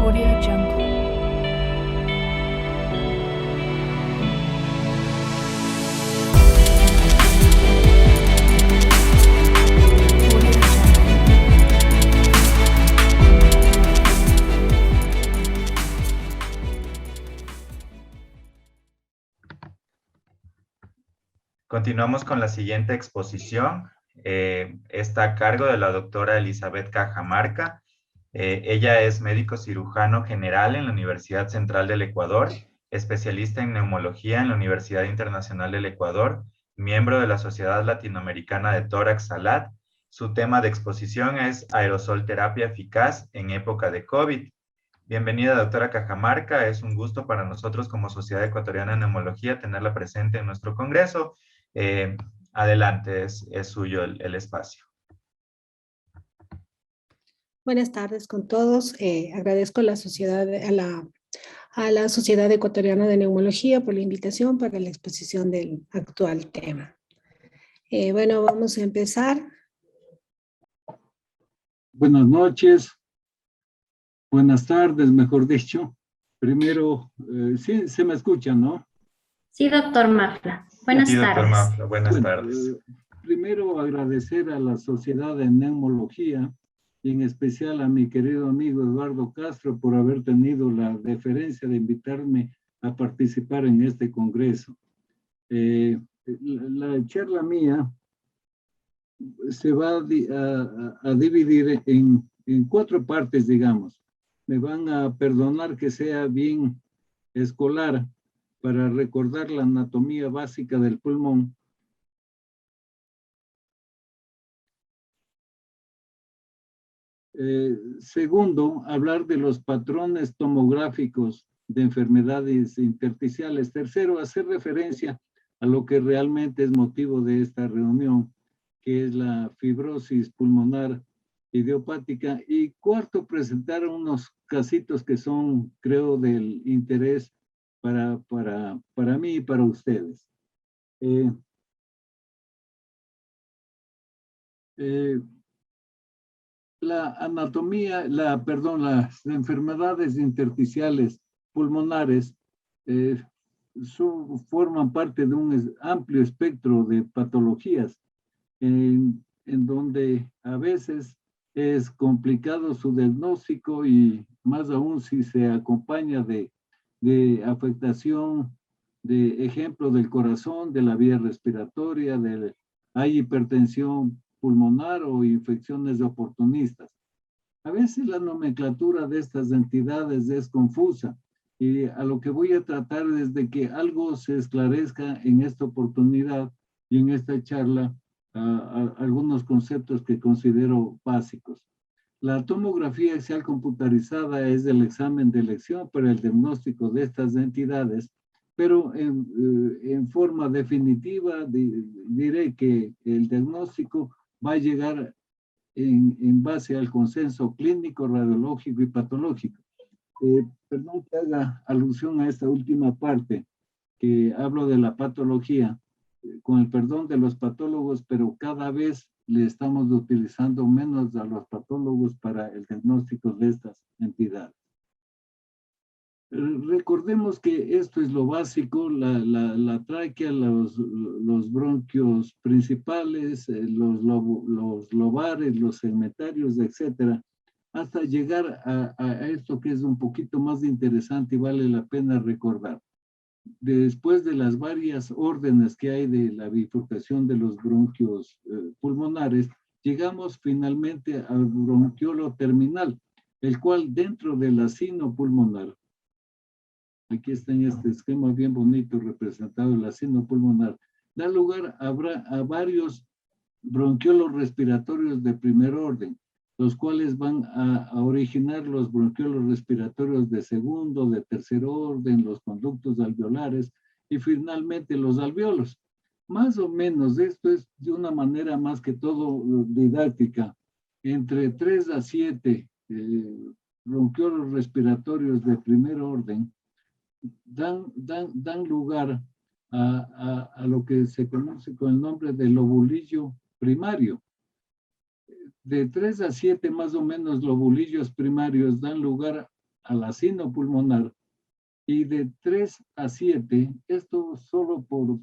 Audio Jungle. Continuamos con la siguiente exposición. Está a cargo de la doctora Elizabeth Cajamarca. Ella es médico cirujano general en la Universidad Central del Ecuador, especialista en neumología en la Universidad Internacional del Ecuador, miembro de la Sociedad Latinoamericana de Tórax SALAT. Su tema de exposición es aerosol terapia eficaz en época de COVID. Bienvenida, doctora Cajamarca. Es un gusto para nosotros como Sociedad Ecuatoriana de Neumología tenerla presente en nuestro congreso. Adelante, es suyo el espacio. Buenas tardes con todos. Agradezco a la Sociedad Ecuatoriana de Neumología por la invitación para la exposición del actual tema. Bueno, vamos a empezar. Buenas noches, buenas tardes, mejor dicho. Primero, sí, se me escucha, ¿no? Sí, doctor Mafla. Buenas tardes. Doctor Mafla, buenas tardes. Primero, agradecer a la Sociedad de Neumología y en especial a mi querido amigo Eduardo Castro por haber tenido la deferencia de invitarme a participar en este congreso. La charla mía se va a dividir en 4 partes, digamos. Me van a perdonar que sea bien escolar para recordar la anatomía básica del pulmón. Segundo, hablar de los patrones tomográficos de enfermedades intersticiales. Tercero, hacer referencia a lo que realmente es motivo de esta reunión, que es la fibrosis pulmonar idiopática. Y cuarto, presentar unos casitos que son, creo, del interés para mí y para ustedes. La anatomía, las enfermedades intersticiales pulmonares forman parte de un amplio espectro de patologías en donde a veces es complicado su diagnóstico y más aún si se acompaña de afectación, de ejemplo del corazón, de la vía respiratoria, hay hipertensión pulmonar o infecciones oportunistas. A veces la nomenclatura de estas entidades es confusa y a lo que voy a tratar es de que algo se esclarezca en esta oportunidad y en esta charla algunos conceptos que considero básicos. La tomografía axial computarizada es el examen de elección para el diagnóstico de estas entidades, pero en forma definitiva diré que el diagnóstico va a llegar en base al consenso clínico, radiológico y patológico. Perdón que haga alusión a esta última parte, que hablo de la patología, con el perdón de los patólogos, pero cada vez le estamos utilizando menos a los patólogos para el diagnóstico de estas entidades. Recordemos que esto es lo básico, la tráquea, los bronquios principales, los lobares, los segmentarios, etcétera, hasta llegar a esto que es un poquito más interesante y vale la pena recordar. Después de las varias órdenes que hay de la bifurcación de los bronquios pulmonares, llegamos finalmente al bronquiolo terminal, el cual dentro del acino pulmonar, aquí está en este esquema bien bonito representado el acino pulmonar, da lugar a varios bronquiolos respiratorios de primer orden, los cuales van a originar los bronquiolos respiratorios de segundo, de tercer orden, los conductos alveolares y finalmente los alveolos. Más o menos, esto es de una manera más que todo didáctica, entre 3 a 7 bronquiolos respiratorios de primer orden dan lugar a lo que se conoce con el nombre de lobulillo primario. De 3 a 7 más o menos lobulillos primarios dan lugar al acino pulmonar, y de 3 a 7, esto solo por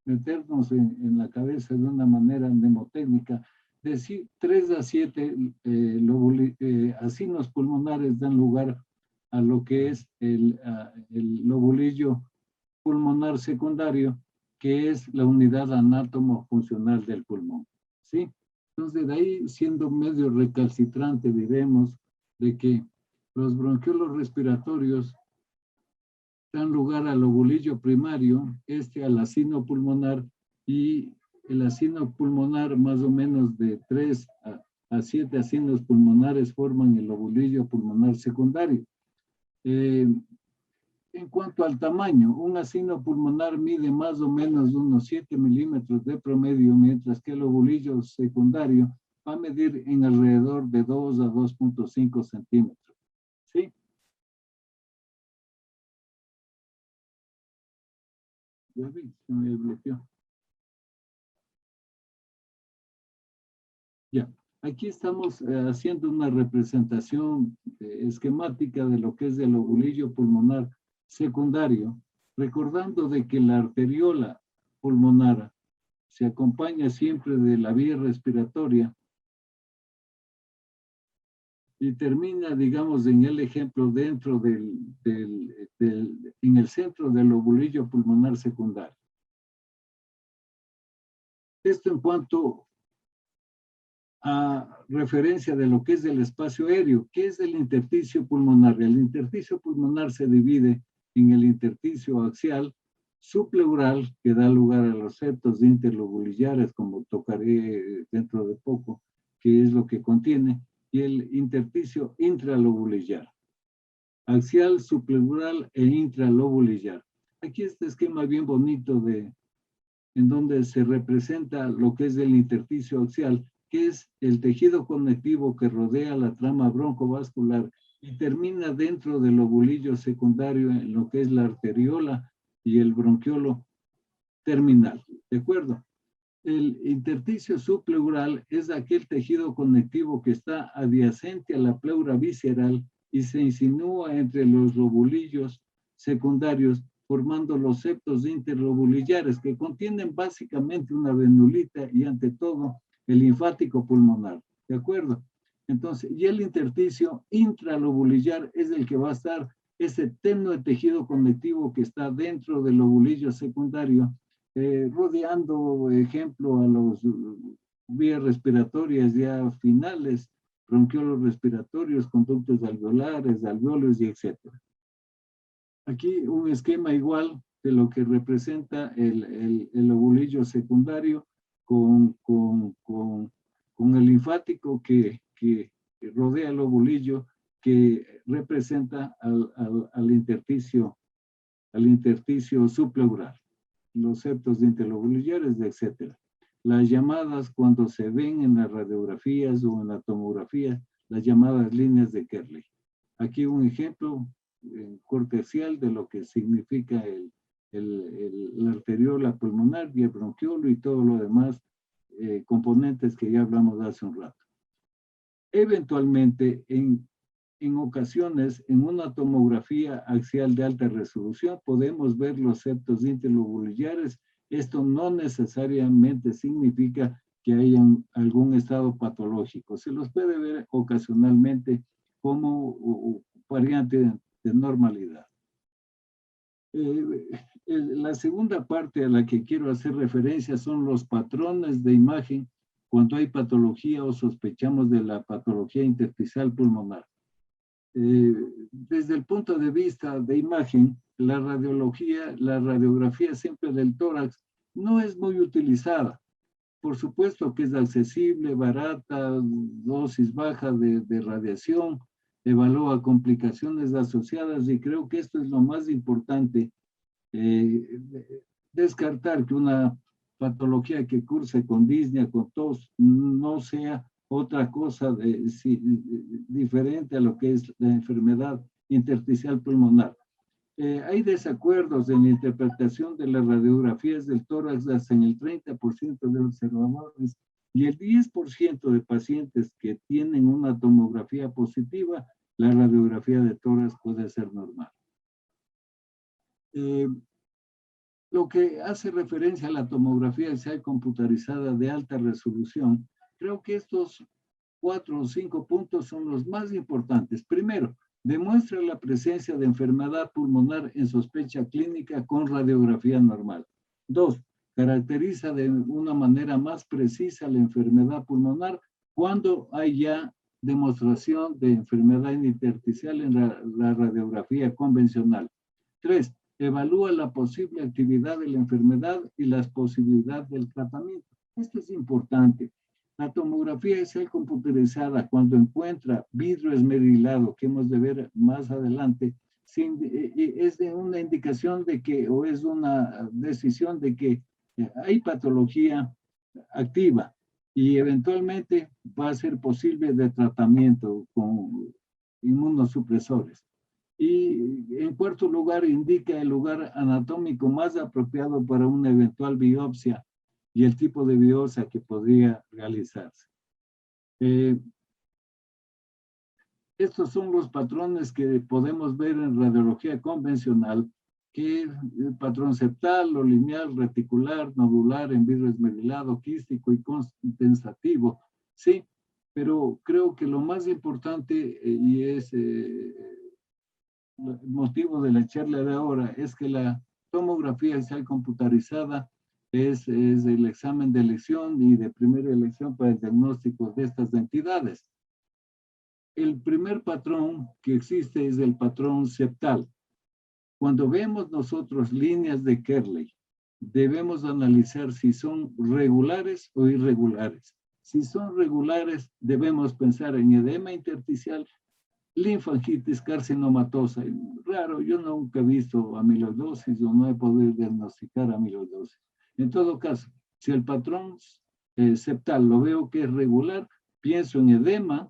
meternos en la cabeza de una manera mnemotécnica, decir 3 a 7 acinos pulmonares dan lugar a lo que es el lobulillo pulmonar secundario, que es la unidad anátomo-funcional del pulmón, ¿sí? Entonces, de ahí, siendo medio recalcitrante, diremos de que los bronquiolos respiratorios dan lugar al lobulillo primario, al acino pulmonar, y el acino pulmonar, más o menos de 3 a 7 acinos pulmonares forman el lobulillo pulmonar secundario. En cuanto al tamaño, un acino pulmonar mide más o menos unos 7 milímetros de promedio, mientras que el lobulillo secundario va a medir en alrededor de 2 a 2.5 centímetros. ¿Sí? Ya vi, se me bloqueó. Ya, aquí estamos haciendo una representación esquemática de lo que es el lobulillo pulmonar secundario, recordando de que la arteriola pulmonar se acompaña siempre de la vía respiratoria y termina, digamos, en el ejemplo dentro en el centro del lobulillo pulmonar secundario. Esto en cuanto a referencia de lo que es el espacio aéreo. ¿Qué es el intersticio pulmonar? El intersticio pulmonar se divide en el intersticio axial, subpleural, que da lugar a los septos interlobulillares, como tocaré dentro de poco, que es lo que contiene, y el intersticio intralobulillar. Axial, subpleural e intralobulillar. Aquí este esquema bien bonito en donde se representa lo que es el intersticio axial, que es el tejido conectivo que rodea la trama broncovascular y termina dentro del lobulillo secundario en lo que es la arteriola y el bronquiolo terminal, ¿de acuerdo? El intersticio subpleural es aquel tejido conectivo que está adyacente a la pleura visceral y se insinúa entre los lobulillos secundarios, formando los septos interlobulillares, que contienen básicamente una venulita y ante todo el linfático pulmonar, ¿de acuerdo? Entonces, y el intersticio intralobulillar es el que va a estar ese tenue tejido conectivo que está dentro del lobulillo secundario, rodeando, ejemplo, a los vías respiratorias ya finales, bronquiolos respiratorios, conductos alveolares, alveolos y etcétera. Aquí un esquema igual de lo que representa el lobulillo secundario con el linfático que rodea el lobulillo, que representa al intersticio subpleural, los septos interlobulillares, etc. Las llamadas, cuando se ven en las radiografías o en la tomografía, las llamadas líneas de Kerley. Aquí un ejemplo cortesial de lo que significa la arteriola pulmonar y el bronquiolo y todo lo demás componentes que ya hablamos hace un rato. Eventualmente, en ocasiones, en una tomografía axial de alta resolución, podemos ver los septos interlobulillares. Esto no necesariamente significa que haya algún estado patológico. Se los puede ver ocasionalmente como variante de normalidad. La segunda parte a la que quiero hacer referencia son los patrones de imagen cuando hay patología o sospechamos de la patología intersticial pulmonar. Desde el punto de vista de imagen, la radiografía siempre del tórax no es muy utilizada. Por supuesto que es accesible, barata, dosis baja de radiación, evalúa complicaciones asociadas y creo que esto es lo más importante, descartar que una patología que curse con disnea, con tos, no sea otra cosa diferente a lo que es la enfermedad intersticial pulmonar. Hay desacuerdos en la interpretación de las radiografías del tórax, hasta en el 30% de observadores Y el 10% de pacientes que tienen una tomografía positiva, la radiografía de tórax puede ser normal. Lo que hace referencia a la tomografía axial computarizada de alta resolución, creo que estos 4 o 5 puntos son los más importantes. Primero, demuestra la presencia de enfermedad pulmonar en sospecha clínica con radiografía normal. 2, caracteriza de una manera más precisa la enfermedad pulmonar cuando hay ya demostración de enfermedad intersticial en la radiografía convencional. 3, evalúa la posible actividad de la enfermedad y las posibilidades del tratamiento. Esto es importante. La tomografía axial computarizada, cuando encuentra vidrio esmerilado, que hemos de ver más adelante, es de una indicación de que, o es una decisión de que hay patología activa y eventualmente va a ser posible de tratamiento con inmunosupresores. Y en cuarto lugar, indica el lugar anatómico más apropiado para una eventual biopsia y el tipo de biopsia que podría realizarse. Estos son los patrones que podemos ver en radiología convencional, que es el patrón septal o lineal, reticular, nodular, en vidrio esmerilado, quístico y condensativo. Sí, pero creo que lo más importante, y es el motivo de la charla de ahora, es que la tomografía axial computarizada es el examen de elección y de primera elección para el diagnóstico de estas entidades. El primer patrón que existe es el patrón septal. Cuando vemos nosotros líneas de Kerley, debemos analizar si son regulares o irregulares. Si son regulares, debemos pensar en edema intersticial, linfangitis carcinomatosa. Raro, yo nunca he visto amiloidosis o no he podido diagnosticar amiloidosis. En todo caso, si el patrón septal lo veo que es regular, pienso en edema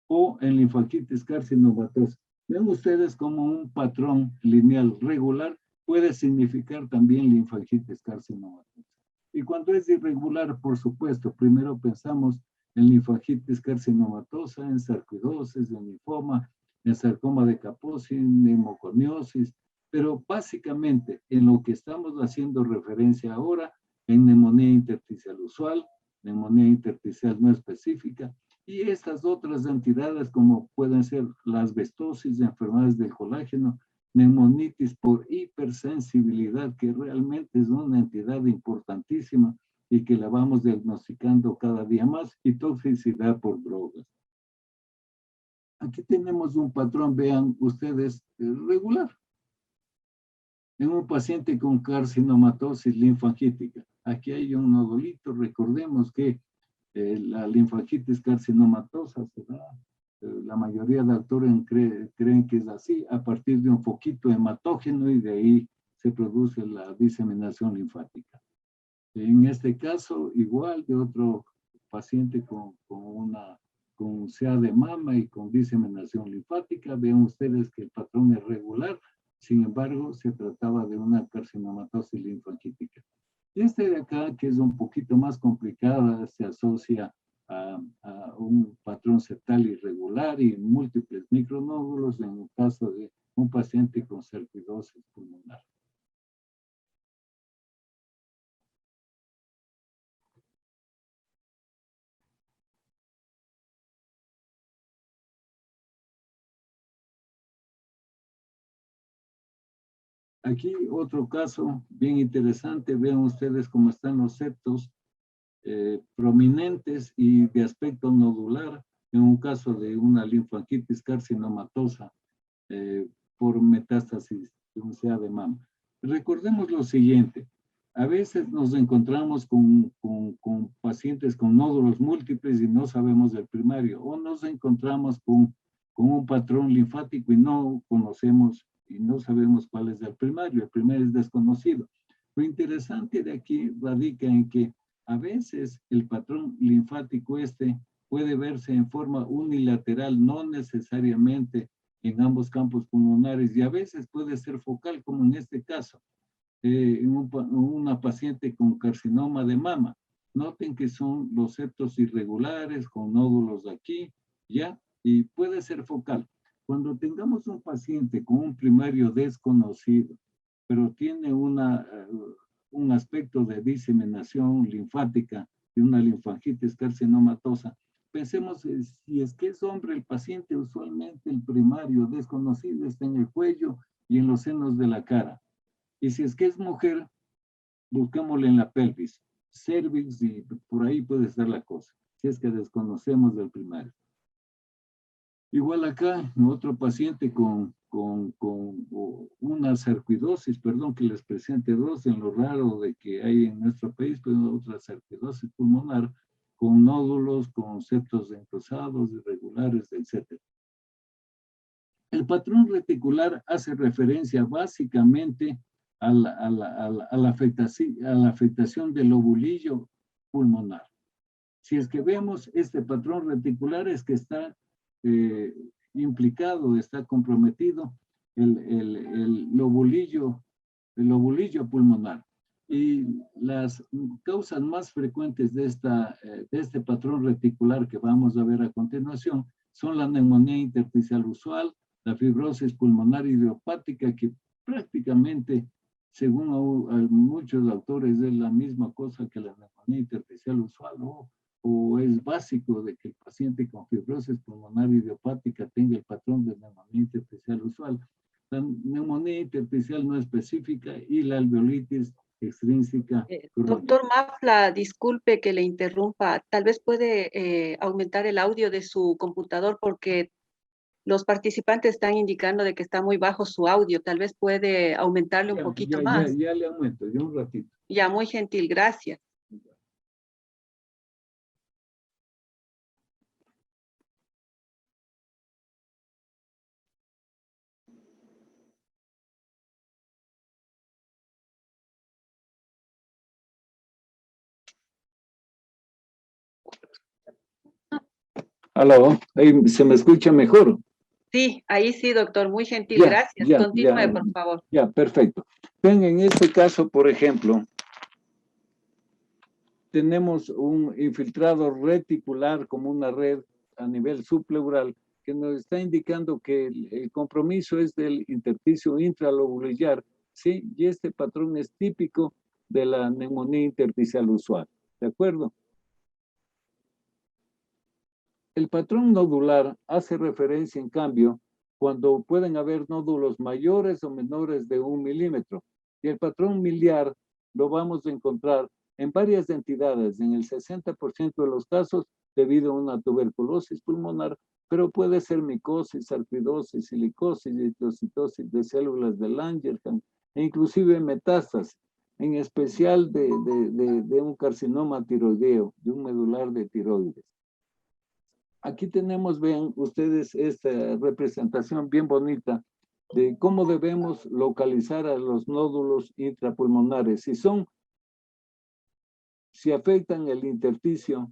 o en linfangitis carcinomatosa. Ven ustedes como un patrón lineal regular puede significar también linfangitis carcinomatosa. Y cuando es irregular, por supuesto, primero pensamos en linfangitis carcinomatosa, en sarcoidosis, en linfoma, en sarcoma de Kaposi, en neumoconiosis, pero básicamente en lo que estamos haciendo referencia ahora, en neumonía intersticial usual, neumonía intersticial no específica, y estas otras entidades como pueden ser la asbestosis, enfermedades del colágeno, neumonitis por hipersensibilidad, que realmente es una entidad importantísima y que la vamos diagnosticando cada día más, y toxicidad por drogas. Aquí tenemos un patrón, vean ustedes, regular. En un paciente con carcinomatosis linfangítica. Aquí hay un nodulito, recordemos que la linfangitis carcinomatosa se da, la mayoría de autores creen que es así, a partir de un foquito hematógeno y de ahí se produce la diseminación linfática. En este caso, igual de otro paciente con CA de mama y con diseminación linfática, vean ustedes que el patrón es regular, sin embargo, se trataba de una carcinomatosis linfangítica. Este de acá, que es un poquito más complicada, se asocia a un patrón septal irregular y múltiples micronódulos en el caso de un paciente con sarcoidosis pulmonar. Aquí otro caso bien interesante, vean ustedes cómo están los septos prominentes y de aspecto nodular en un caso de una linfangitis carcinomatosa por metástasis de un CA de mama. Recordemos lo siguiente, a veces nos encontramos con pacientes con nódulos múltiples y no sabemos del primario, o nos encontramos con un patrón linfático y no conocemos y no sabemos cuál es el primario es desconocido. Lo interesante de aquí radica en que a veces el patrón linfático puede verse en forma unilateral, no necesariamente en ambos campos pulmonares, y a veces puede ser focal, como en este caso, en una paciente con carcinoma de mama. Noten que son los septos irregulares con nódulos aquí, ¿ya? Y puede ser focal. Cuando tengamos un paciente con un primario desconocido, pero tiene un aspecto de diseminación linfática y una linfangitis carcinomatosa, pensemos si es que es hombre el paciente, usualmente el primario desconocido está en el cuello y en los senos de la cara. Y si es que es mujer, busquémosle en la pelvis, cervix y por ahí puede estar la cosa, si es que desconocemos del primario. Igual acá, otro paciente con una sarcoidosis, perdón que les presente dos, en lo raro de que hay en nuestro país, pues otra sarcoidosis pulmonar, con nódulos, con septos encruzados, irregulares, etc. El patrón reticular hace referencia básicamente a la afectación del lobulillo pulmonar. Si es que vemos este patrón reticular es que está implicado, está comprometido el lobulillo pulmonar. Y las causas más frecuentes de este patrón reticular que vamos a ver a continuación son la neumonía intersticial usual, la fibrosis pulmonar idiopática, que prácticamente, según muchos autores, es la misma cosa que la neumonía intersticial usual, o es básico de que el paciente con fibrosis pulmonar idiopática tenga el patrón de neumonía intersticial usual. La neumonía intersticial no específica y la alveolitis extrínseca. Doctor Mafla, disculpe que le interrumpa. Tal vez puede aumentar el audio de su computador porque los participantes están indicando de que está muy bajo su audio. Tal vez puede aumentarle un poquito más. Ya le aumento, ya un ratito. Ya, muy gentil, gracias. Aló, ahí se me escucha mejor. Sí, ahí sí, doctor, muy gentil, gracias. Continúe, por favor. Ya, perfecto. Ven, en este caso, por ejemplo, tenemos un infiltrado reticular como una red a nivel subpleural que nos está indicando que el compromiso es del intersticio intralobulillar, ¿sí? Y este patrón es típico de la neumonía intersticial usual, ¿de acuerdo? El patrón nodular hace referencia, en cambio, cuando pueden haber nódulos mayores o menores de 1 milímetro. Y el patrón miliar lo vamos a encontrar en varias entidades, en el 60% de los casos debido a una tuberculosis pulmonar, pero puede ser micosis, sarcoidosis, silicosis, eritrocitosis de células de Langerhans, e inclusive metástasis, en especial de un carcinoma tiroideo, de un medular de tiroides. Aquí tenemos, vean ustedes, esta representación bien bonita de cómo debemos localizar a los nódulos intrapulmonares. Si afectan el intersticio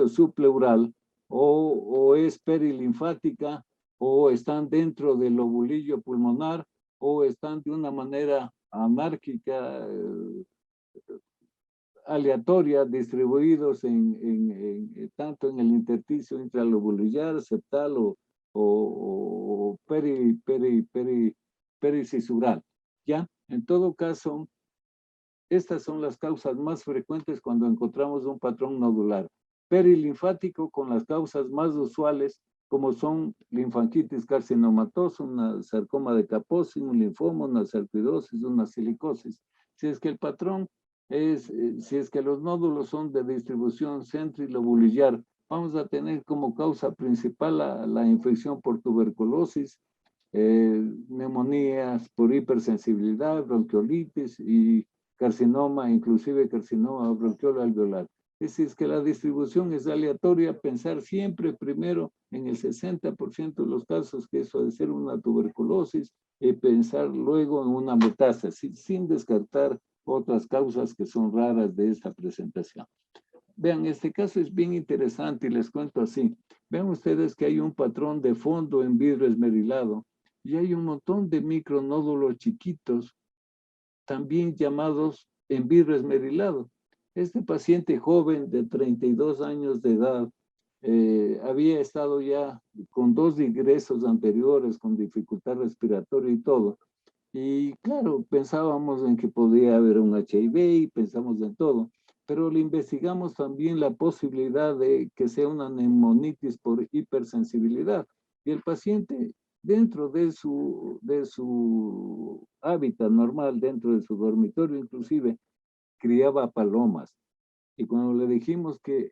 subpleural, o es perilinfática, o están dentro del lobulillo pulmonar, o están de una manera anárquica, aleatoria, distribuidos tanto en el intersticio intralobulillar, septal o pericisural. ¿Ya? En todo caso, estas son las causas más frecuentes cuando encontramos un patrón nodular. Perilinfático con las causas más usuales, como son linfangitis carcinomatosa, una sarcoma de Kaposi, un linfoma, una sarcoidosis, una silicosis. Si es que el patrón si es que los nódulos son de distribución centrilobulillar, vamos a tener como causa principal la infección por tuberculosis, neumonías por hipersensibilidad, bronquiolitis y carcinoma, inclusive carcinoma bronquiolo-alveolar. Si es que la distribución es aleatoria, pensar siempre primero en el 60% de los casos que eso debe ser una tuberculosis y pensar luego en una metástasis, sin descartar otras causas que son raras de esta presentación. Vean, este caso es bien interesante y les cuento así. Vean ustedes que hay un patrón de fondo en vidrio esmerilado y hay un montón de micronódulos chiquitos, también llamados en vidrio esmerilado. Este paciente joven de 32 años de edad había estado ya con 2 ingresos anteriores, con dificultad respiratoria y todo. Y claro, pensábamos en que podía haber un HIV y pensamos en todo, pero le investigamos también la posibilidad de que sea una neumonitis por hipersensibilidad. Y el paciente, dentro de su hábitat normal, dentro de su dormitorio inclusive, criaba palomas. Y cuando le dijimos que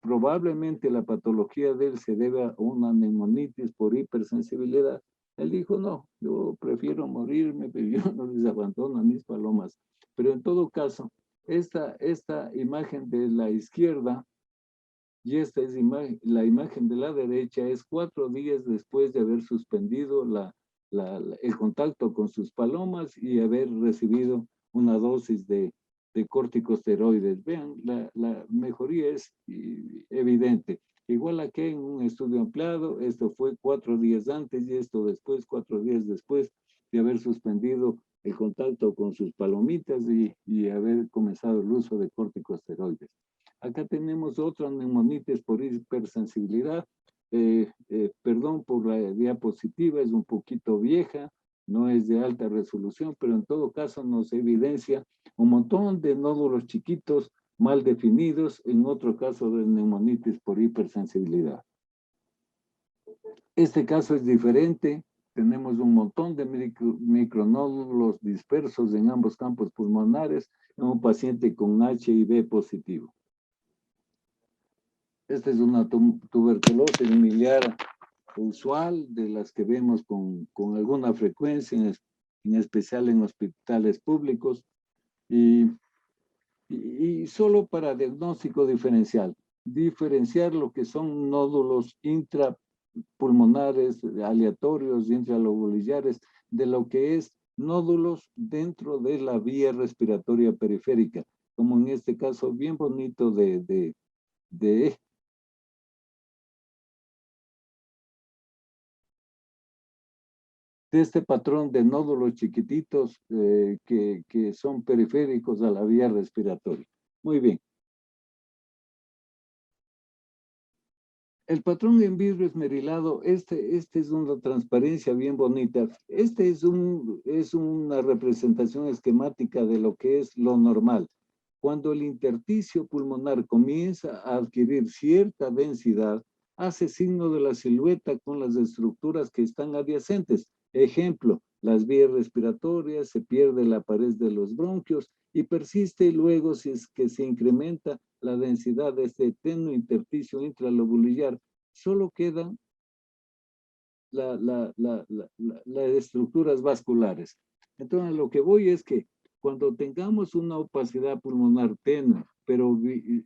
probablemente la patología de él se debe a una neumonitis por hipersensibilidad, él dijo, no, yo prefiero morirme, pero yo no les abandono a mis palomas. Pero en todo caso, esta imagen de la izquierda y esta es la imagen de la derecha es 4 días después de haber suspendido el contacto con sus palomas y haber recibido una dosis de corticosteroides. Vean, la mejoría es evidente. Igual aquí en un estudio ampliado, esto fue 4 días antes y esto después, 4 días después de haber suspendido el contacto con sus palomitas y haber comenzado el uso de corticosteroides. Acá tenemos otra neumonitis por hipersensibilidad. Perdón por la diapositiva, es un poquito vieja, no es de alta resolución, pero en todo caso nos evidencia un montón de nódulos chiquitos mal definidos, en otro caso de neumonitis por hipersensibilidad. Este caso es diferente, tenemos un montón de micronódulos dispersos en ambos campos pulmonares en un paciente con HIV positivo. Esta es una tuberculosis miliar usual, de las que vemos con alguna frecuencia, en especial en hospitales públicos, y solo para diagnóstico diferencial. Diferenciar lo que son nódulos intrapulmonares, aleatorios, intralobulares, de lo que es nódulos dentro de la vía respiratoria periférica, como en este caso bien bonito de este patrón de nódulos chiquititos que son periféricos a la vía respiratoria. Muy bien. El patrón en vidrio esmerilado, este es una transparencia bien bonita. Este es una representación esquemática de lo que es lo normal. Cuando el intersticio pulmonar comienza a adquirir cierta densidad, hace signo de la silueta con las estructuras que están adyacentes. Ejemplo, las vías respiratorias, se pierde la pared de los bronquios y persiste y luego si es que se incrementa la densidad de este tenue intersticio intralobular, solo quedan las estructuras vasculares. Entonces, lo que voy es que cuando tengamos una opacidad pulmonar tenue, pero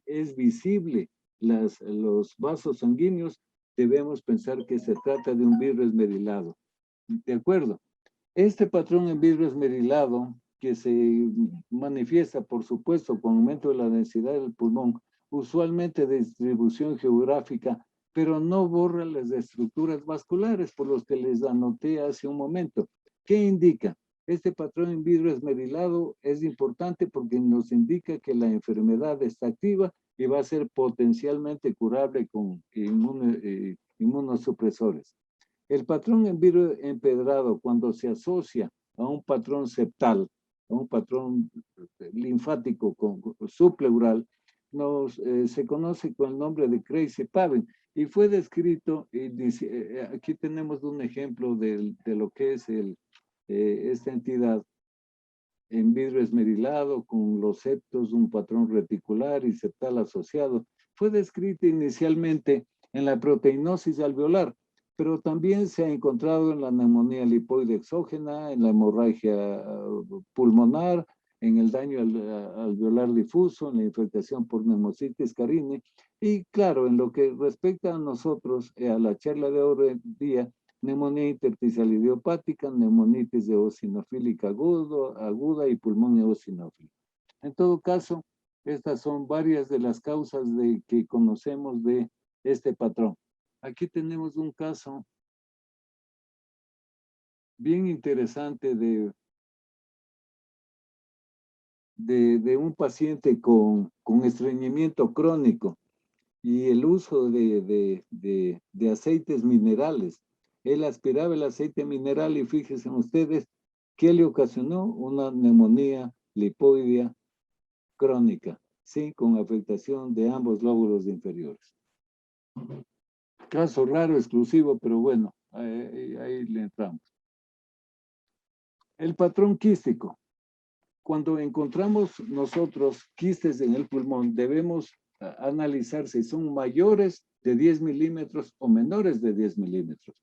es visible los vasos sanguíneos, debemos pensar que se trata de un vidrio esmerilado. ¿De acuerdo? Este patrón en vidrio esmerilado, que se manifiesta, por supuesto, con aumento de la densidad del pulmón, usualmente de distribución geográfica, pero no borra las estructuras vasculares, por los que les anoté hace un momento. ¿Qué indica? Este patrón en vidrio esmerilado es importante porque nos indica que la enfermedad está activa y va a ser potencialmente curable con inmunosupresores. El patrón en vidrio empedrado, cuando se asocia a un patrón septal, a un patrón linfático subpleural, se conoce con el nombre de Crazy Paven y fue descrito, aquí tenemos un ejemplo de lo que es esta entidad en vidrio esmerilado con los septos, un patrón reticular y septal asociado. Fue descrita inicialmente en la proteinosis alveolar, pero también se ha encontrado en la neumonía lipoide exógena, en la hemorragia pulmonar, en el daño alveolar difuso, en la infectación por neumocitis carine, y claro, en lo que respecta a nosotros, a la charla de hoy día, neumonía intersticial idiopática, neumonitis eosinofílica aguda y pulmón eosinófilo. En todo caso, estas son varias de las causas que conocemos de este patrón. Aquí tenemos un caso bien interesante de de un paciente con estreñimiento crónico y el uso de aceites minerales. Él aspiraba el aceite mineral y fíjense ustedes, ¿qué le ocasionó? Una neumonía lipoidea crónica, ¿sí? Con afectación de ambos lóbulos inferiores. Caso raro, exclusivo, pero bueno, ahí le entramos. El patrón quístico. Cuando encontramos nosotros quistes en el pulmón, debemos analizar si son mayores de 10 milímetros o menores de 10 milímetros.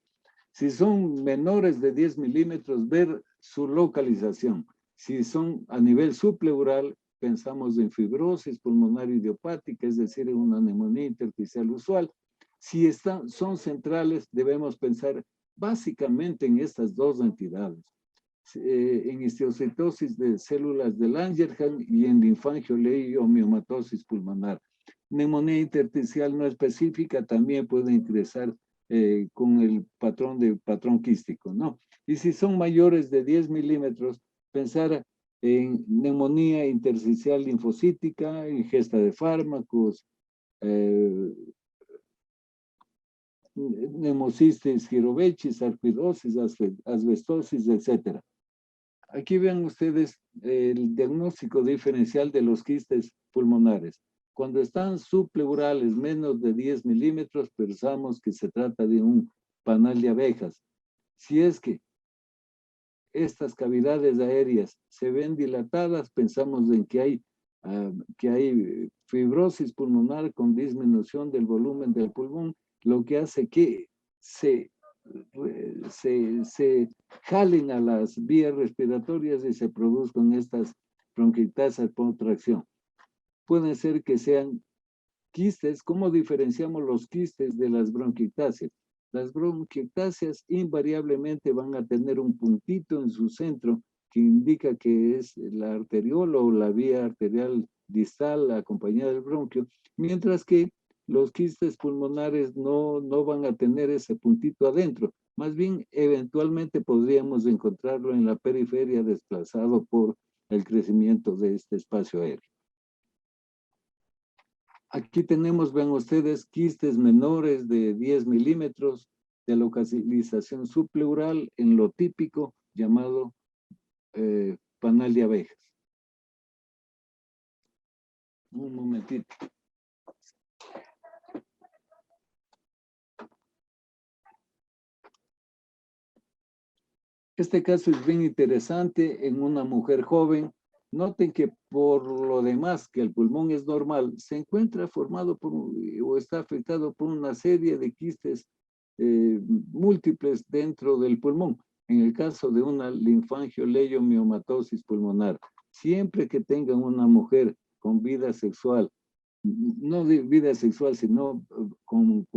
Si son menores de 10 milímetros, ver su localización. Si son a nivel subpleural, pensamos en fibrosis pulmonar idiopática, es decir, en una neumonía intersticial usual. Si son centrales, debemos pensar básicamente en estas dos entidades. En histiocytosis de células de Langerhans y en linfangioliomiomatosisis pulmonar. Neumonía intersticial no específica también puede ingresar con el patrón quístico, ¿no? Y si son mayores de 10 milímetros, pensar en neumonía intersticial linfocítica, ingesta de fármacos, neumocistis girovechis, arquidosis, asbestosis, etc. Aquí vean ustedes el diagnóstico diferencial de los quistes pulmonares. Cuando están subpleurales menos de 10 milímetros, pensamos que se trata de un panal de abejas. Si es que estas cavidades aéreas se ven dilatadas, pensamos en que hay fibrosis pulmonar con disminución del volumen del pulmón, lo que hace que se jalen a las vías respiratorias y se produzcan estas bronquiectasias por tracción. Pueden ser que sean quistes. ¿Cómo diferenciamos los quistes de las bronquiectasias? Las bronquiectasias invariablemente van a tener un puntito en su centro que indica que es la arteriola o la vía arterial distal acompañada del bronquio, mientras que los quistes pulmonares no van a tener ese puntito adentro. Más bien, eventualmente podríamos encontrarlo en la periferia desplazado por el crecimiento de este espacio aéreo. Aquí tenemos, ven ustedes, quistes menores de 10 milímetros de localización subpleural en lo típico llamado panal de abejas. Un momentito. Este caso es bien interesante en una mujer joven. Noten que por lo demás que el pulmón es normal, se encuentra formado o está afectado por una serie de quistes múltiples dentro del pulmón. En el caso de una linfangioliomiomatosisis pulmonar, siempre que tengan una mujer con vida sexual, no de vida sexual, sino con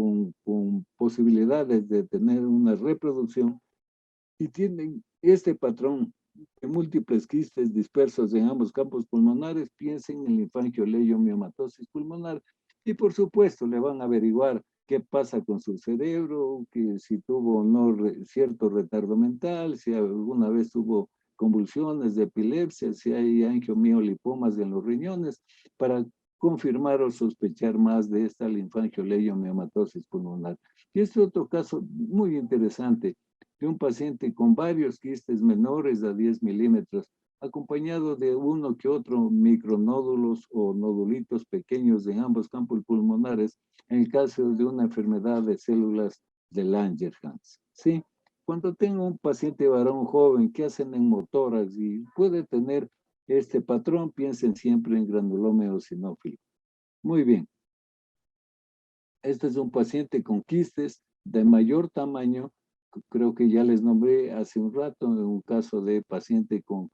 posibilidades de tener una reproducción, y tienen este patrón de múltiples quistes dispersos en ambos campos pulmonares, piensen en linfangioliomiomatosisis pulmonar y por supuesto le van a averiguar qué pasa con su cerebro, que si tuvo o no cierto retardo mental, si alguna vez tuvo convulsiones de epilepsia, si hay angiomiolipomas en los riñones, para confirmar o sospechar más de esta linfangioliomiomatosisis pulmonar. Y este otro caso muy interesante, de un paciente con varios quistes menores a 10 milímetros, acompañado de uno que otro micronódulos o nodulitos pequeños en ambos campos pulmonares, en el caso de una enfermedad de células de Langerhans. ¿Sí? Cuando tengo un paciente varón joven que hace neumotórax y puede tener este patrón, piensen siempre en granuloma eosinófilo. Muy bien. Este es un paciente con quistes de mayor tamaño. Creo que ya les nombré hace un rato en un caso de paciente con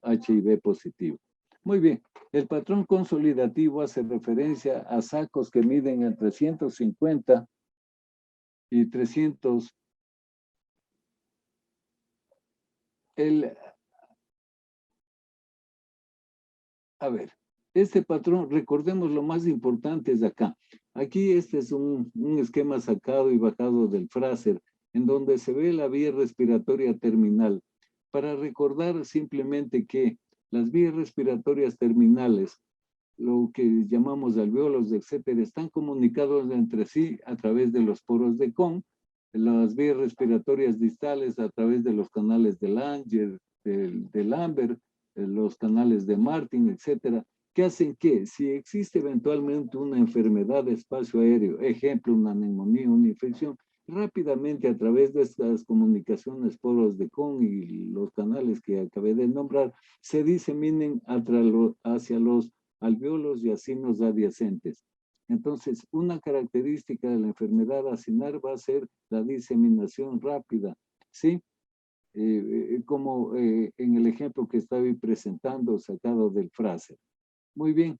HIV positivo. Muy bien, el patrón consolidativo hace referencia a sacos que miden entre 150 y 300. A ver, este patrón, recordemos lo más importante es acá. Aquí este es un esquema sacado y bajado del Fraser, en donde se ve la vía respiratoria terminal. Para recordar simplemente que Las vías respiratorias terminales, lo que llamamos alvéolos, etcétera, están comunicados entre sí a través de los poros de Kohn. Las vías respiratorias distales a través de los canales de Langer, de Lambert, los canales de Martin, etcétera, que hacen que si existe eventualmente una enfermedad de espacio aéreo, ejemplo, una neumonía, una infección, rápidamente a través de estas comunicaciones poros de Kohn y los canales que acabé de nombrar, se diseminen hacia los alvéolos y acinos adyacentes. Entonces, una característica de la enfermedad acinar va a ser la diseminación rápida, ¿sí? Como en el ejemplo que estaba presentando, sacado del Fraser. Muy bien.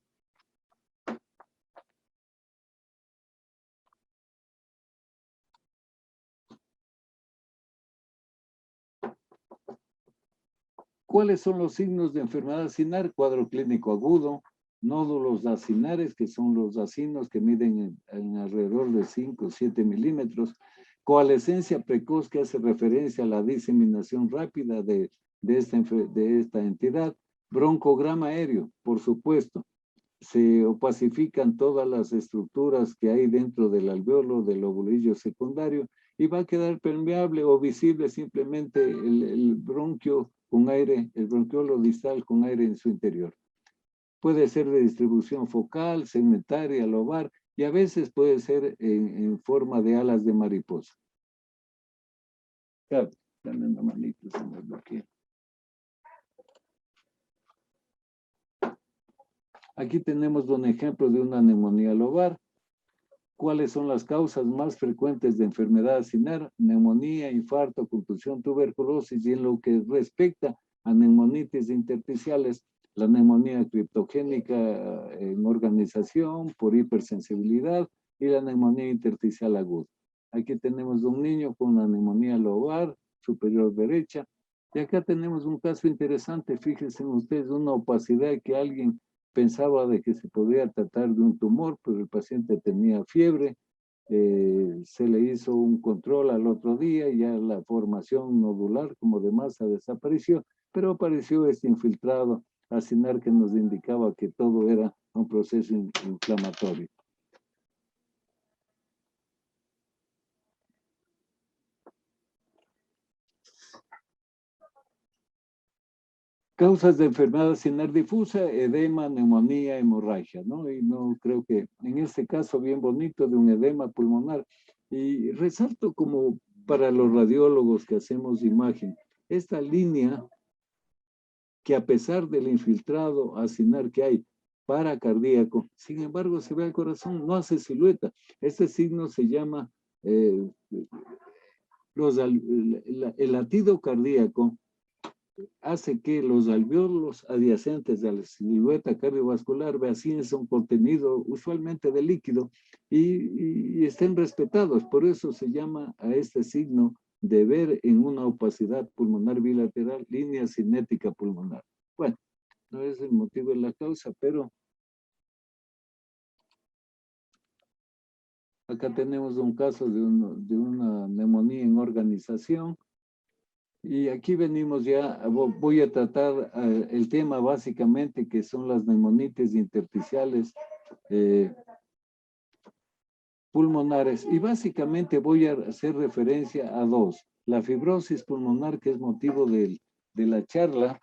¿Cuáles son los signos de enfermedad acinar? Cuadro clínico agudo, nódulos acinares, que son los acinos que miden en alrededor de 5 o 7 milímetros, coalescencia precoz, que hace referencia a la diseminación rápida de esta entidad, broncograma aéreo, por supuesto, se opacifican todas las estructuras que hay dentro del alvéolo, del lobulillo secundario, y va a quedar permeable o visible simplemente el bronquio con aire, el bronquiolo distal con aire en su interior. Puede ser de distribución focal, segmentaria, lobar, y a veces puede ser en forma de alas de mariposa. Claro, dame una manita, se me bloquea. Aquí tenemos un ejemplo de una neumonía lobar. ¿Cuáles son las causas más frecuentes de enfermedad acinar? Neumonía, infarto, contusión, tuberculosis. Y en lo que respecta a neumonitis intersticiales, la neumonía criptogénica en organización por hipersensibilidad y la neumonía intersticial aguda. Aquí tenemos un niño con una neumonía lobar superior derecha. Y acá tenemos un caso interesante. Fíjense ustedes, una opacidad que alguien pensaba de que se podía tratar de un tumor, pero el paciente tenía fiebre, se le hizo un control al otro día y ya la formación nodular como de masa desapareció, pero apareció este infiltrado acinar que nos indicaba que todo era un proceso inflamatorio. Causas de enfermedad acinar difusa, edema, neumonía, hemorragia, ¿no? Y no creo que en este caso bien bonito de un edema pulmonar. Y resalto como para los radiólogos que hacemos imagen, esta línea que a pesar del infiltrado acinar que hay paracardíaco, sin embargo se ve el corazón, no hace silueta. Este signo se llama el latido cardíaco, hace que los alvéolos adyacentes a la silueta cardiovascular vacíen un contenido usualmente de líquido y estén respetados. Por eso se llama a este signo de ver en una opacidad pulmonar bilateral línea cinética pulmonar. Bueno, no es el motivo de la causa, pero acá tenemos un caso de una neumonía en organización. Y aquí venimos ya, voy a tratar el tema básicamente que son las neumonitis intersticiales pulmonares. Y básicamente voy a hacer referencia a dos. La fibrosis pulmonar, que es motivo de la charla,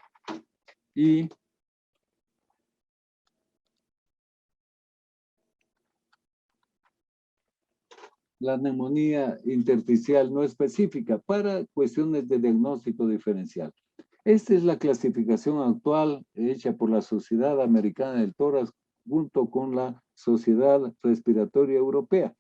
y la neumonía intersticial no específica para cuestiones de diagnóstico diferencial. Esta es la clasificación actual hecha por la Sociedad Americana del Tórax junto con la Sociedad Respiratoria Europea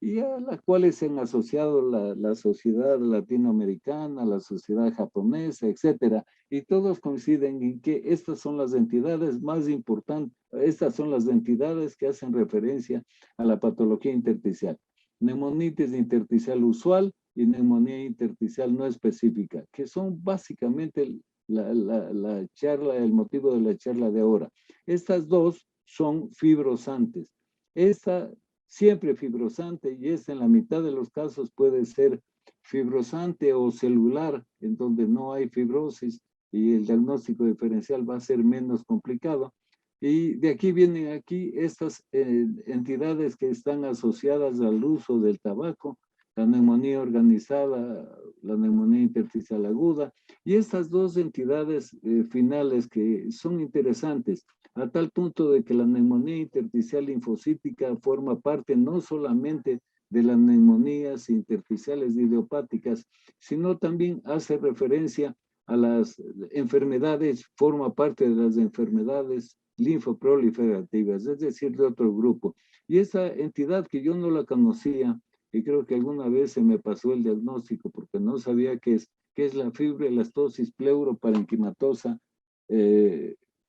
y a la cual se han asociado la Sociedad Latinoamericana, la Sociedad Japonesa, etcétera, y todos coinciden en que estas son las entidades más importantes, estas son las entidades que hacen referencia a la patología intersticial. Neumonitis intersticial usual y neumonía intersticial no específica, que son básicamente la charla, el motivo de la charla de ahora. Estas dos son fibrosantes. Esta siempre fibrosante y esta en la mitad de los casos puede ser fibrosante o celular, en donde no hay fibrosis, y el diagnóstico diferencial va a ser menos complicado. Y de aquí vienen estas entidades que están asociadas al uso del tabaco, la neumonía organizada, la neumonía intersticial aguda, y estas dos entidades finales que son interesantes, a tal punto de que la neumonía intersticial linfocítica forma parte no solamente de las neumonías intersticiales idiopáticas, sino también hace referencia a las enfermedades, forma parte de las enfermedades linfoproliferativas, es decir, de otro grupo. Y esa entidad que yo no la conocía, y creo que alguna vez se me pasó el diagnóstico porque no sabía qué es la fibroelastosis pleuroparenquimatosa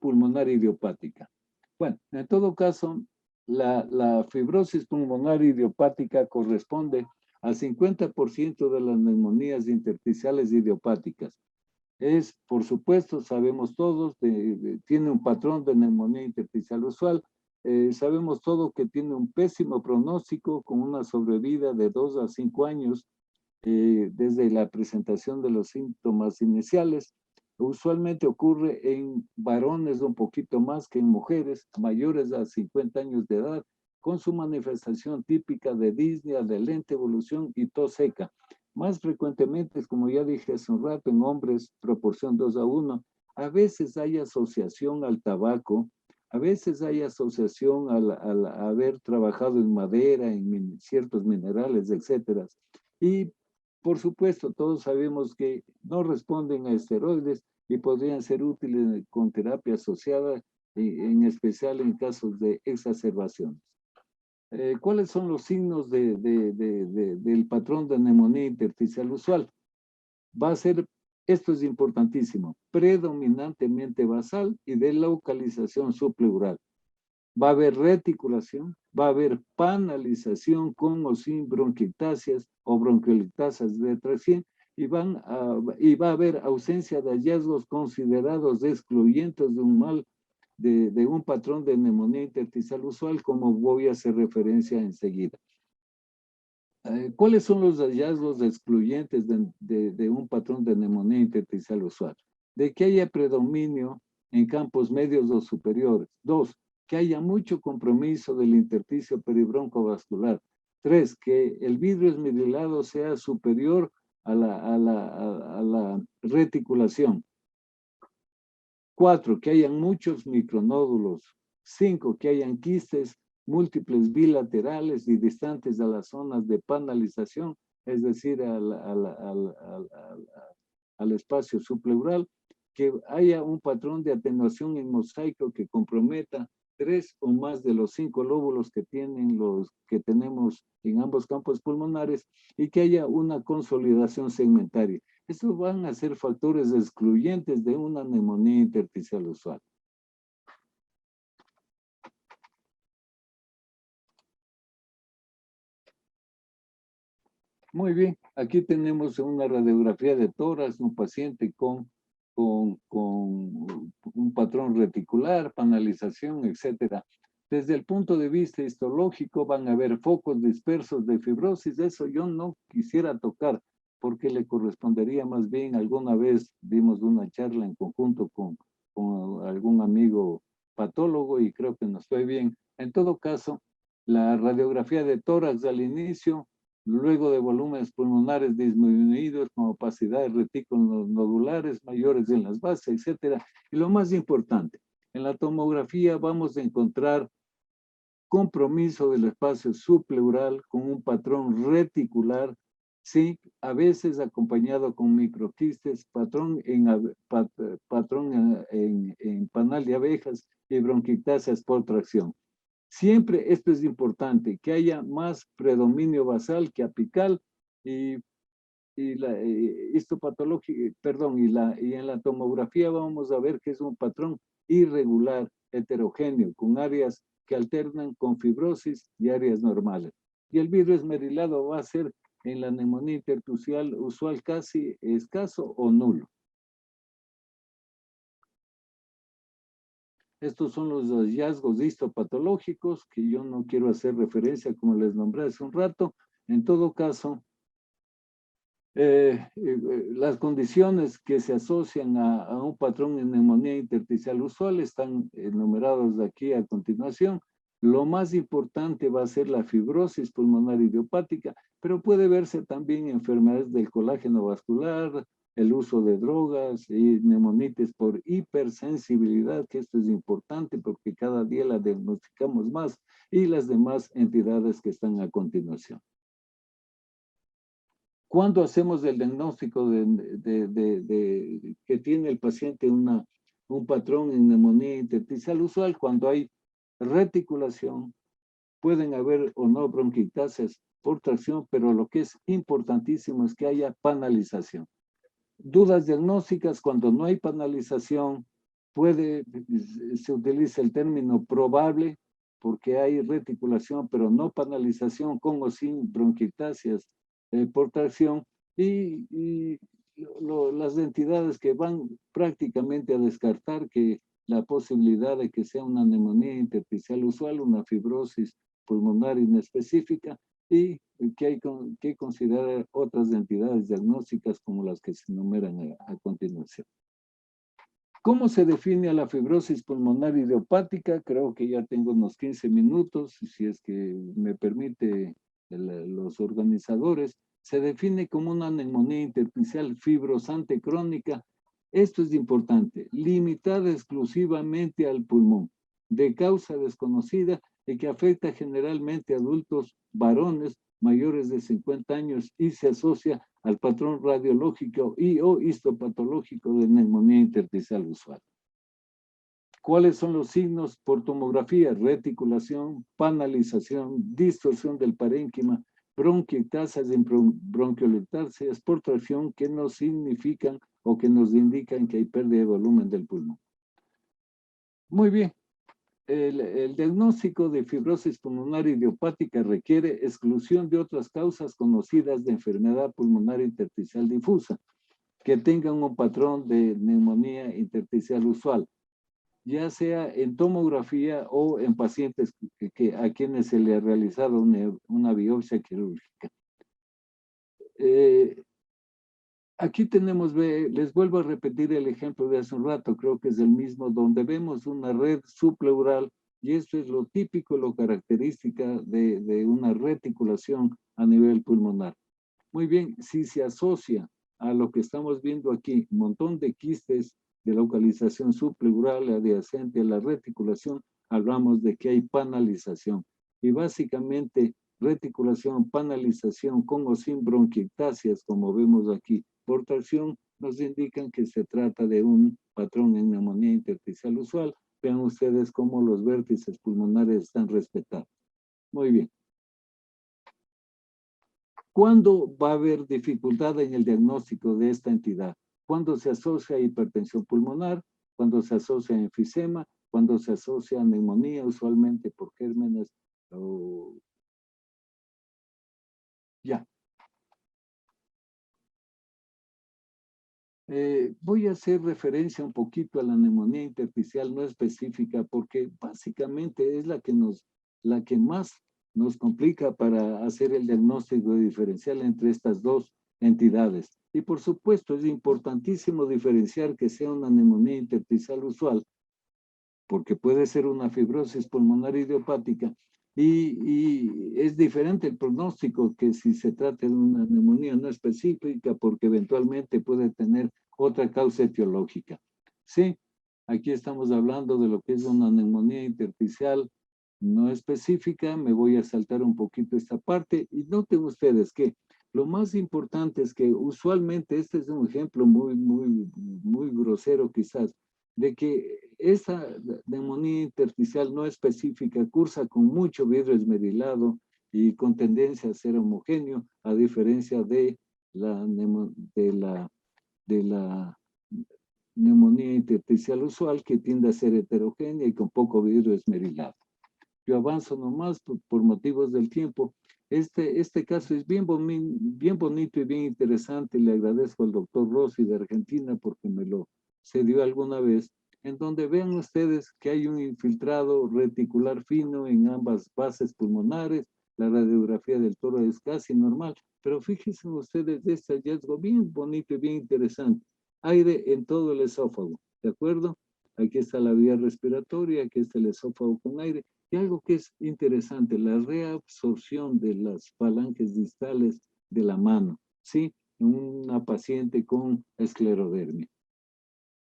pulmonar idiopática. Bueno, en todo caso, la fibrosis pulmonar idiopática corresponde al 50% de las neumonías intersticiales idiopáticas. Es, por supuesto, sabemos todos, tiene un patrón de neumonía intersticial usual. Sabemos todos que tiene un pésimo pronóstico con una sobrevida de 2 a 5 años desde la presentación de los síntomas iniciales. Usualmente ocurre en varones un poquito más que en mujeres mayores a 50 años de edad, con su manifestación típica de disnea, de lenta evolución y tos seca. Más frecuentemente, como ya dije hace un rato, en hombres, proporción 2 a 1. A veces hay asociación al tabaco, a veces hay asociación al haber trabajado en madera, en ciertos minerales, etcétera. Y, por supuesto, todos sabemos que no responden a esteroides y podrían ser útiles con terapia asociada, en especial en casos de exacerbaciones. ¿Cuáles son los signos del patrón de neumonía intersticial usual? Va a ser, esto es importantísimo, predominantemente basal y de localización subpleural. Va a haber reticulación, va a haber panalización con o sin bronquiectasias o bronquiolitasas de 300 y va a haber ausencia de hallazgos considerados excluyentes de un mal de un patrón de neumonía intersticial usual, como voy a hacer referencia enseguida. ¿Cuáles son los hallazgos excluyentes de un patrón de neumonía intersticial usual? De que haya predominio en campos medios o superiores. 2, que haya mucho compromiso del intersticio peribroncovascular. 3, que el vidrio esmerilado sea superior a la reticulación. 4, que hayan muchos micronódulos. 5, que hayan quistes múltiples bilaterales y distantes a las zonas de panalización, es decir, al espacio subpleural, que haya un patrón de atenuación en mosaico que comprometa 3 o más de los 5 lóbulos que tenemos en ambos campos pulmonares y que haya una consolidación segmentaria. Estos van a ser factores excluyentes de una neumonía intersticial usual. Muy bien, aquí tenemos una radiografía de tórax, un paciente con un patrón reticular, panalización, etcétera. Desde el punto de vista histológico van a haber focos dispersos de fibrosis. Eso yo no quisiera tocar porque le correspondería más bien, alguna vez dimos una charla en conjunto con algún amigo patólogo y creo que nos fue bien. En todo caso, la radiografía de tórax al inicio, luego de volúmenes pulmonares disminuidos con opacidad de retículos nodulares mayores en las bases, etcétera. Y lo más importante, en la tomografía vamos a encontrar compromiso del espacio subpleural con un patrón reticular, sí, a veces acompañado con microquistes, patrón en panal de abejas y bronquiectasias por tracción. Siempre esto es importante, que haya más predominio basal que apical y la histopatología, perdón, y en la tomografía vamos a ver que es un patrón irregular, heterogéneo, con áreas que alternan con fibrosis y áreas normales. Y el vidrio esmerilado va a ser en la neumonía intersticial usual casi escaso o nulo. Estos son los hallazgos histopatológicos que yo no quiero hacer referencia como les nombré hace un rato. En todo caso, Las condiciones que se asocian a un patrón de neumonía intersticial usual están enumerados aquí a continuación. Lo más importante va a ser la fibrosis pulmonar idiopática, pero puede verse también enfermedades del colágeno vascular, el uso de drogas y neumonitis por hipersensibilidad, que esto es importante porque cada día la diagnosticamos más, y las demás entidades que están a continuación. ¿Cuándo hacemos el diagnóstico que tiene el paciente un patrón en neumonía intersticial usual? Cuando hay reticulación, pueden haber o no bronquiectasias por tracción, pero lo que es importantísimo es que haya panalización. Dudas diagnósticas, cuando no hay panalización, se utiliza el término probable, porque hay reticulación, pero no panalización, con o sin bronquiectasias por tracción, y las entidades que van prácticamente a descartar que la posibilidad de que sea una neumonía intersticial usual, una fibrosis pulmonar inespecífica, y que hay que considerar otras entidades diagnósticas como las que se enumeran a continuación. ¿Cómo se define a la fibrosis pulmonar idiopática? Creo que ya tengo unos 15 minutos, si es que me permite los organizadores. Se define como una neumonía intersticial fibrosante crónica. Esto es importante, limitada exclusivamente al pulmón, de causa desconocida y que afecta generalmente a adultos varones mayores de 50 años y se asocia al patrón radiológico y o histopatológico de neumonía intersticial usual. ¿Cuáles son los signos? Por tomografía: reticulación, panalización, distorsión del parénquima, bronquiectasias en bronquiolitáceas por tracción que nos significan o que nos indican que hay pérdida de volumen del pulmón. Muy bien. El diagnóstico de fibrosis pulmonar idiopática requiere exclusión de otras causas conocidas de enfermedad pulmonar intersticial difusa que tengan un patrón de neumonía intersticial usual, ya sea en tomografía o en pacientes a quienes se le ha realizado una biopsia quirúrgica. Aquí tenemos, les vuelvo a repetir el ejemplo de hace un rato, creo que es el mismo, donde vemos una red subpleural, y esto es lo típico, lo característica de una reticulación a nivel pulmonar. Muy bien, si se asocia a lo que estamos viendo aquí, un montón de quistes de localización subpleural adyacente a la reticulación, hablamos de que hay panalización. Y básicamente, reticulación, panalización con o sin bronquiectasias, como vemos aquí, por tracción, nos indican que se trata de un patrón en neumonía intersticial usual. Vean ustedes cómo los vértices pulmonares están respetados. Muy bien. ¿Cuándo va a haber dificultad en el diagnóstico de esta entidad? Cuando se asocia a hipertensión pulmonar, cuando se asocia a enfisema, cuando se asocia a neumonía, usualmente por gérmenes o... Ya. Voy a hacer referencia un poquito a la neumonía intersticial no específica porque básicamente es la que más nos complica para hacer el diagnóstico diferencial entre estas dos entidades. Y por supuesto es importantísimo diferenciar que sea una neumonía intersticial usual porque puede ser una fibrosis pulmonar idiopática y es diferente el pronóstico que si se trata de una neumonía no específica porque eventualmente puede tener otra causa etiológica. Sí, aquí estamos hablando de lo que es una neumonía intersticial no específica. Me voy a saltar un poquito esta parte y noten ustedes que lo más importante es que usualmente, este es un ejemplo muy grosero quizás, de que esa neumonía intersticial no específica cursa con mucho vidrio esmerilado y con tendencia a ser homogéneo, a diferencia de la neumonía intersticial usual que tiende a ser heterogénea y con poco vidrio esmerilado. Yo avanzo nomás por motivos del tiempo. Este caso es bien bonito y bien interesante. Le agradezco al doctor Rossi de Argentina porque me lo cedió alguna vez, en donde vean ustedes que hay un infiltrado reticular fino en ambas bases pulmonares, la radiografía del toro es casi normal, pero fíjense ustedes este hallazgo bien bonito y bien interesante. Aire en todo el esófago, ¿de acuerdo? Aquí está la vía respiratoria, aquí está el esófago con aire. Y algo que es interesante, la reabsorción de las falanges distales de la mano, ¿sí? Una paciente con esclerodermia.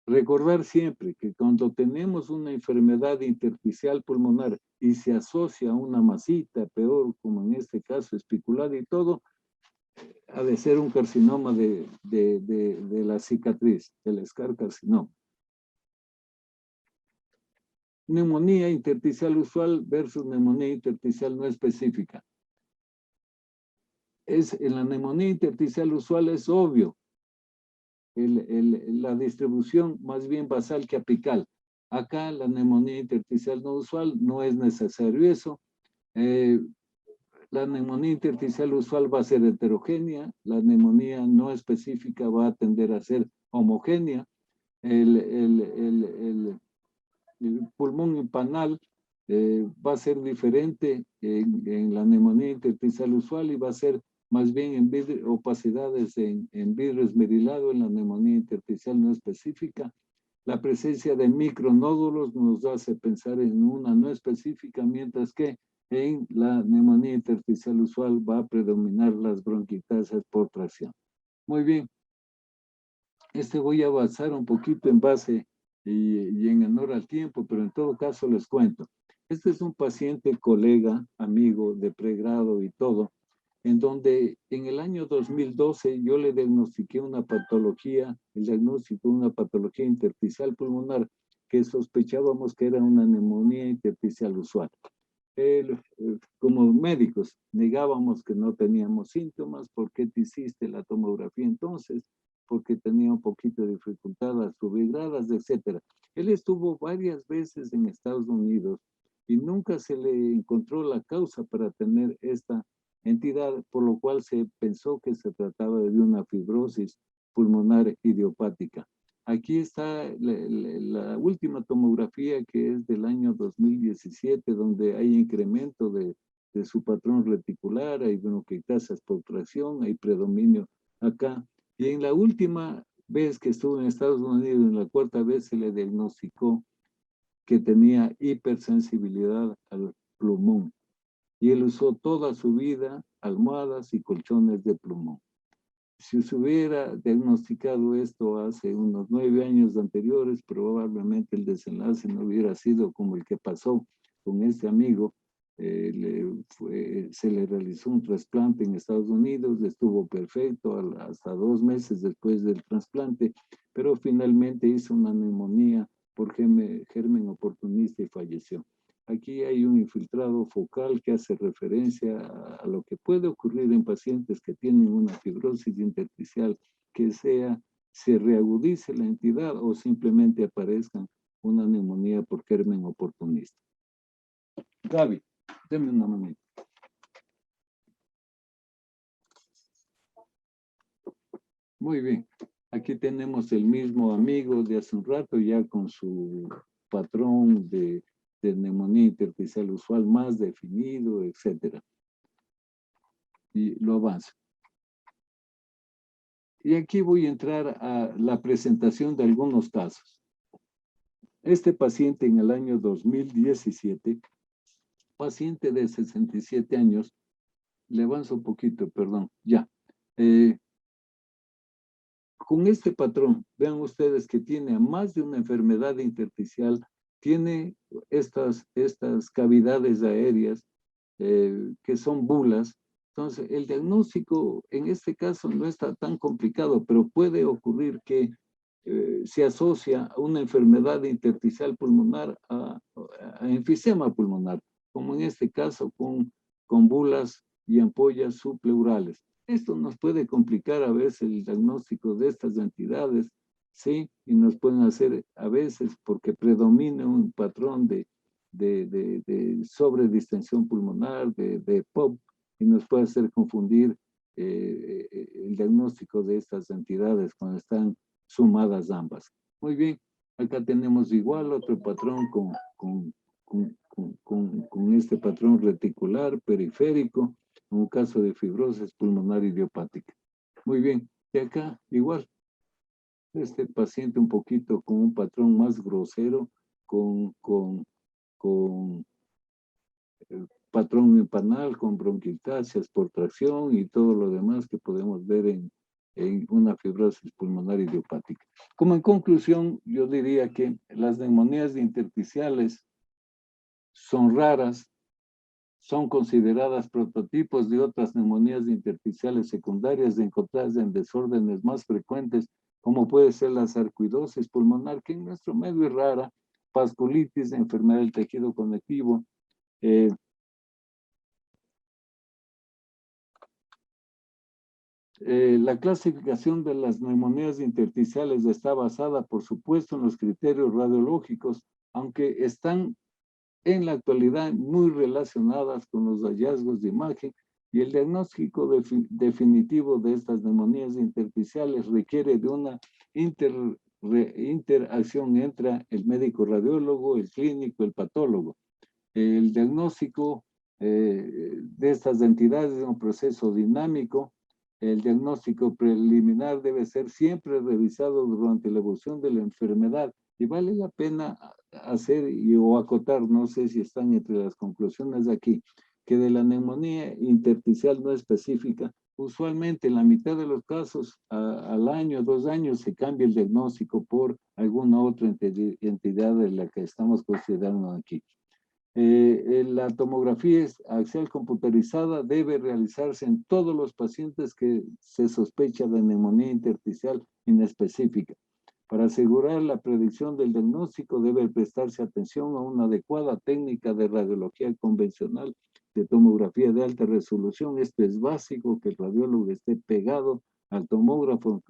Recordar siempre que cuando tenemos una enfermedad intersticial pulmonar y se asocia a una masita, peor como en este caso espiculada y todo, ha de ser un carcinoma de la cicatriz, del escarcarcinoma. Neumonía intersticial usual versus neumonía intersticial no específica. En la neumonía intersticial usual es obvio, la distribución más bien basal que apical. Acá la neumonía intersticial no usual no es necesario eso. La neumonía intersticial usual va a ser heterogénea, la neumonía no específica va a tender a ser homogénea. El pulmón impanal va a ser diferente en la neumonía intersticial usual y va a ser más bien en opacidades en vidrio esmerilado en la neumonía intersticial no específica. La presencia de micronódulos nos hace pensar en una no específica, mientras que en la neumonía intersticial usual va a predominar las bronquitasas por tracción. Muy bien. Voy a avanzar un poquito en base y en honor al tiempo, pero en todo caso les cuento. Este es un paciente, colega, amigo de pregrado y todo, en donde en el año 2012 yo le diagnostiqué una patología, el diagnóstico de una patología intersticial pulmonar que sospechábamos que era una neumonía intersticial usual. Como médicos negábamos que no teníamos síntomas. ¿Por qué te hiciste la tomografía entonces? Porque tenía un poquito de dificultad a subir gradas, etc. Él estuvo varias veces en Estados Unidos y nunca se le encontró la causa para tener esta entidad, por lo cual se pensó que se trataba de una fibrosis pulmonar idiopática. Aquí está la última tomografía, que es del año 2017, donde hay incremento de su patrón reticular, hay bronquiectasias por tracción, hay predominio acá. Y en la última vez que estuvo en Estados Unidos, en la cuarta vez, se le diagnosticó que tenía hipersensibilidad al pulmón. Y él usó toda su vida almohadas y colchones de plumón. Si se hubiera diagnosticado esto hace unos 9 años anteriores, probablemente el desenlace no hubiera sido como el que pasó con este amigo. Se le realizó un trasplante en Estados Unidos, estuvo perfecto hasta 2 meses después del trasplante, pero finalmente hizo una neumonía por germen oportunista y falleció. Aquí hay un infiltrado focal que hace referencia a lo que puede ocurrir en pacientes que tienen una fibrosis intersticial, que se reagudice la entidad o simplemente aparezca una neumonía por germen oportunista. Gaby, deme una manita. Muy bien. Aquí tenemos el mismo amigo de hace un rato, ya con su patrón de neumonía intersticial usual más definido, etc. Y lo avanzo. Y aquí voy a entrar a la presentación de algunos casos. Este paciente en el año 2017, paciente de 67 años, le avanzo un poquito, perdón, ya. Con este patrón, vean ustedes que tiene más de una enfermedad intersticial, tiene estas cavidades aéreas que son bulas. Entonces, el diagnóstico en este caso no está tan complicado, pero puede ocurrir que se asocia a una enfermedad intersticial pulmonar a enfisema pulmonar, como en este caso con bulas y ampollas subpleurales. Esto nos puede complicar a veces el diagnóstico de estas entidades, ¿sí? Y nos pueden hacer a veces, porque predomina un patrón de sobredistensión pulmonar, de POP, y nos puede hacer confundir el diagnóstico de estas entidades cuando están sumadas ambas. Muy bien, acá tenemos igual otro patrón con con este patrón reticular, periférico, en un caso de fibrosis pulmonar idiopática. Muy bien, y acá igual, este paciente un poquito con un patrón más grosero, con patrón empanal, con bronquiectasias por tracción y todo lo demás que podemos ver en una fibrosis pulmonar idiopática. Como en conclusión, yo diría que las neumonías intersticiales son raras, son consideradas prototipos de otras neumonías intersticiales secundarias encontradas en desórdenes más frecuentes, como puede ser la sarcoidosis pulmonar, que en nuestro medio es rara, vasculitis, enfermedad del tejido conectivo. La clasificación de las neumonías intersticiales está basada, por supuesto, en los criterios radiológicos, aunque están en la actualidad muy relacionadas con los hallazgos de imagen, y el diagnóstico definitivo de estas neumonías intersticiales requiere de una interacción entre el médico radiólogo, el clínico, el patólogo. El diagnóstico de estas entidades es un proceso dinámico. El diagnóstico preliminar debe ser siempre revisado durante la evolución de la enfermedad, y vale la pena hacer o acotar, no sé si están entre las conclusiones de aquí, que de la neumonía intersticial no específica, usualmente en la mitad de los casos, al año, 2 años, se cambia el diagnóstico por alguna otra entidad de la que estamos considerando aquí. La tomografía axial computarizada debe realizarse en todos los pacientes que se sospecha de neumonía intersticial inespecífica. Para asegurar la predicción del diagnóstico debe prestarse atención a una adecuada técnica de radiología convencional de tomografía de alta resolución. Esto es básico, que el radiólogo esté pegado al tomógrafo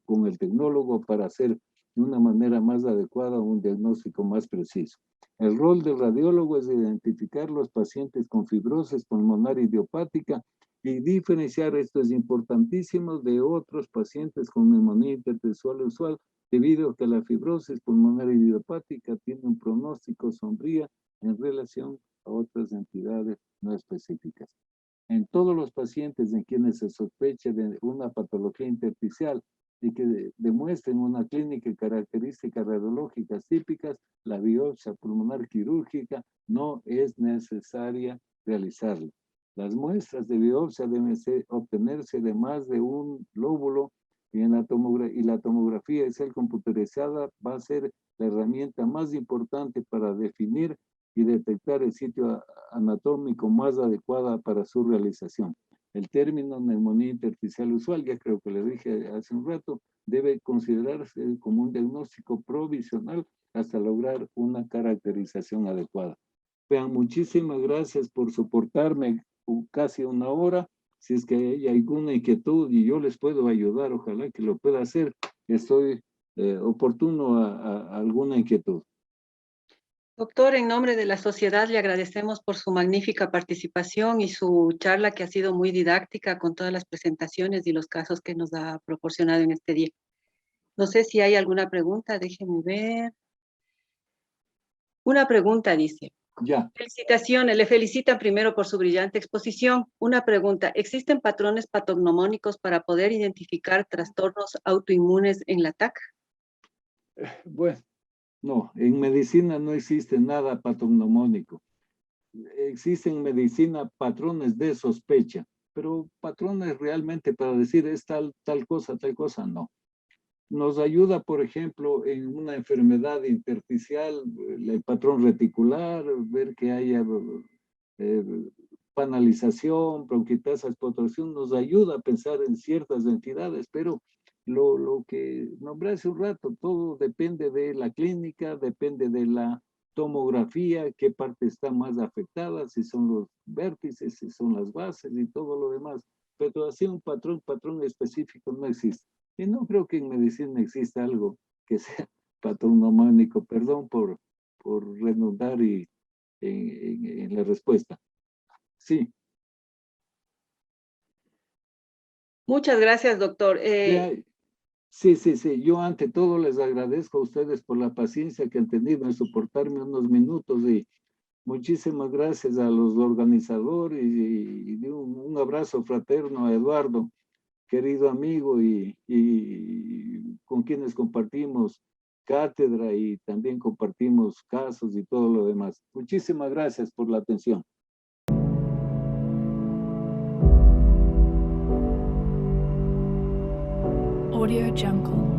con el tecnólogo para hacer de una manera más adecuada un diagnóstico más preciso. El rol del radiólogo es identificar los pacientes con fibrosis pulmonar idiopática y diferenciar, esto es importantísimo, de otros pacientes con neumonía intersticial usual, debido a que la fibrosis pulmonar idiopática tiene un pronóstico sombrío en relación a otras entidades no específicas. En todos los pacientes en quienes se sospeche de una patología intersticial y que demuestren una clínica y características radiológicas típicas, la biopsia pulmonar quirúrgica no es necesaria realizarla. Las muestras de biopsia deben obtenerse de más de un lóbulo, y la tomografía axial computarizada va a ser la herramienta más importante para definir y detectar el sitio anatómico más adecuado para su realización. El término neumonía intersticial usual, ya creo que le dije hace un rato, debe considerarse como un diagnóstico provisional hasta lograr una caracterización adecuada. Vean, muchísimas gracias por soportarme casi 1 hora. Si es que hay alguna inquietud y yo les puedo ayudar, ojalá que lo pueda hacer. Estoy oportuno a alguna inquietud. Doctor, en nombre de la sociedad le agradecemos por su magnífica participación y su charla, que ha sido muy didáctica con todas las presentaciones y los casos que nos ha proporcionado en este día. No sé si hay alguna pregunta, déjenme ver. Una pregunta dice. Ya. Felicitaciones, le felicitan primero por su brillante exposición. Una pregunta, ¿existen patrones patognomónicos para poder identificar trastornos autoinmunes en la TAC? Bueno, no, en medicina no existe nada patognomónico. Existen en medicina patrones de sospecha, pero patrones realmente para decir es tal cosa, no. Nos ayuda, por ejemplo, en una enfermedad intersticial, el patrón reticular, ver que haya panalización, bronquiectasias por tracción, nos ayuda a pensar en ciertas entidades, pero lo que nombré hace un rato, todo depende de la clínica, depende de la tomografía, qué parte está más afectada, si son los vértices, si son las bases y todo lo demás. Pero así un patrón específico no existe. Y no creo que en medicina exista algo que sea patognomónico. Perdón por redundar en la respuesta. Sí. Muchas gracias, doctor. Sí. Yo ante todo les agradezco a ustedes por la paciencia que han tenido en soportarme unos minutos Muchísimas gracias a los organizadores y un abrazo fraterno a Eduardo, querido amigo y con quienes compartimos cátedra y también compartimos casos y todo lo demás. Muchísimas gracias por la atención. Audio Jungle.